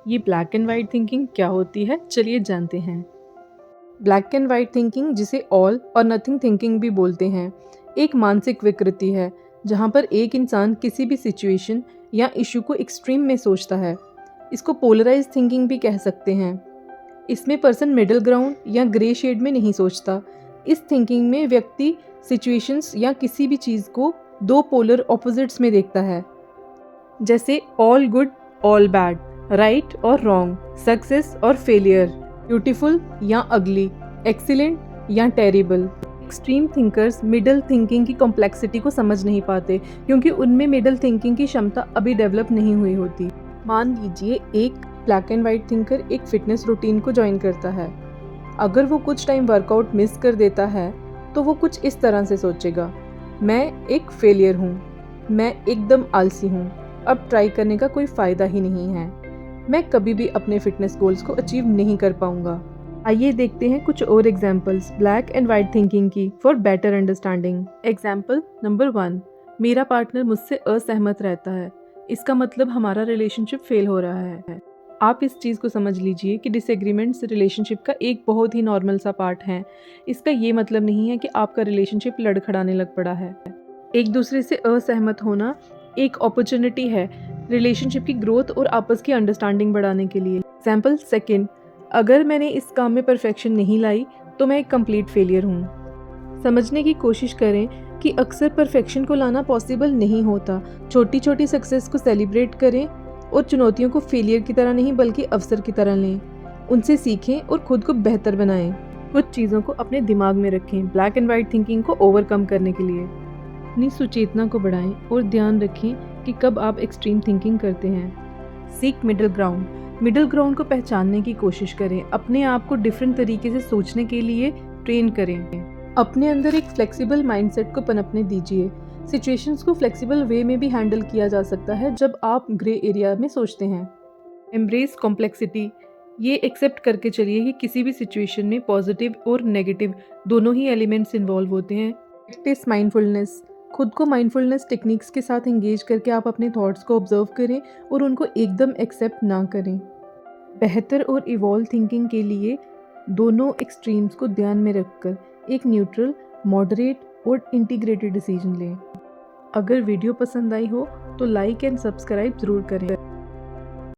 ये black and white thinking क्या होती है, चलिए जानते हैं। ब्लैक एंड वाइट थिंकिंग, जिसे ऑल और नथिंग थिंकिंग भी बोलते हैं, एक मानसिक विकृति है जहाँ पर एक इंसान किसी भी सिचुएशन या इशू को एक्सट्रीम में सोचता है। इसको पोलराइज थिंकिंग भी कह सकते हैं। इसमें पर्सन मिडिल ग्राउंड या ग्रे शेड में नहीं सोचता। इस थिंकिंग में व्यक्ति सिचुएशंस या किसी भी चीज़ को दो पोलर ऑपोजिट्स में देखता है, जैसे all good all bad, right और रॉन्ग, सक्सेस और फेलियर, ब्यूटीफुल या अगली, एक्सीलेंट या terrible. Extreme thinkers middle thinking की कॉम्प्लेक्सिटी को समझ नहीं पाते क्योंकि उनमें मिडल थिंकिंग की क्षमता अभी डेवलप नहीं हुई होती। मान लीजिए एक ब्लैक एंड वाइट थिंकर एक फिटनेस रूटीन को ज्वाइन करता है। अगर वो कुछ टाइम वर्कआउट मिस कर देता है तो वो कुछ इस तरह से सोचेगा, मैं एक फेलियर हूँ, मैं एकदम आलसी हूँ, अब ट्राई करने का कोई फ़ायदा ही नहीं है, मैं कभी भी अपने फिटनेस गोल्स को अचीव नहीं कर पाऊँगा। आइए देखते हैं कुछ और examples black and white thinking की for better understanding. Example number 1, मेरा पार्टनर मुझसे असहमत रहता है, इसका मतलब हमारा रिलेशनशिप फेल हो रहा है। आप इस चीज़ को समझ लीजिए कि डिसएग्रीमेंट्स रिलेशनशिप का एक बहुत ही नॉर्मल सा पार्ट है। इसका ये मतलब नहीं है कि आपका रिलेशनशिप लड़खड़ाने लग पड़ा है। एक दूसरे से असहमत होना एक अपॉर्चुनिटी है रिलेशनशिप की ग्रोथ और आपस की अंडरस्टैंडिंग बढ़ाने के लिए। एग्जाम्पल सेकंड, अगर मैंने इस काम में परफेक्शन नहीं लाई तो मैं एक कंप्लीट फेलियर हूँ। समझने की कोशिश करें कि अक्सर परफेक्शन को लाना पॉसिबल नहीं होता। छोटी छोटी सक्सेस को सेलिब्रेट करें और चुनौतियों को फेलियर की तरह नहीं बल्कि अवसर की तरह लें। उनसे सीखें और खुद को बेहतर बनाएं। कुछ चीज़ों को अपने दिमाग में रखें ब्लैक एंड वाइट थिंकिंग को ओवरकम करने के लिए। अपनी सुचेतना को बढ़ाएं और ध्यान रखें कि कब आप एक्सट्रीम थिंकिंग करते हैं। Seek middle ground. Middle ground को पहचानने की कोशिश करें। अपने आप को डिफरेंट तरीके से सोचने के लिए ट्रेन करें। अपने अंदर एक फ्लेक्सिबल माइंडसेट को पनपने दीजिए। सिचुएशंस को फ्लेक्सिबल वे में भी हैंडल किया जा सकता है जब आप ग्रे एरिया में सोचते हैं। Embrace complexity. ये एक्सेप्ट करके चलिए कि किसी भी सिचुएशन में पॉजिटिव और नेगेटिव दोनों ही एलिमेंट्स इन्वॉल्व होते हैं। Practice mindfulness. खुद को माइंडफुलनेस टेक्निक्स के साथ एंगेज करके आप अपने थॉट्स को ऑब्जर्व करें और उनको एकदम एक्सेप्ट ना करें। बेहतर और इवॉल्व थिंकिंग के लिए दोनों एक्सट्रीम्स को ध्यान में रखकर एक न्यूट्रल, मॉडरेट और इंटीग्रेटेड डिसीजन लें। अगर वीडियो पसंद आई हो तो लाइक एंड सब्सक्राइब ज़रूर करें।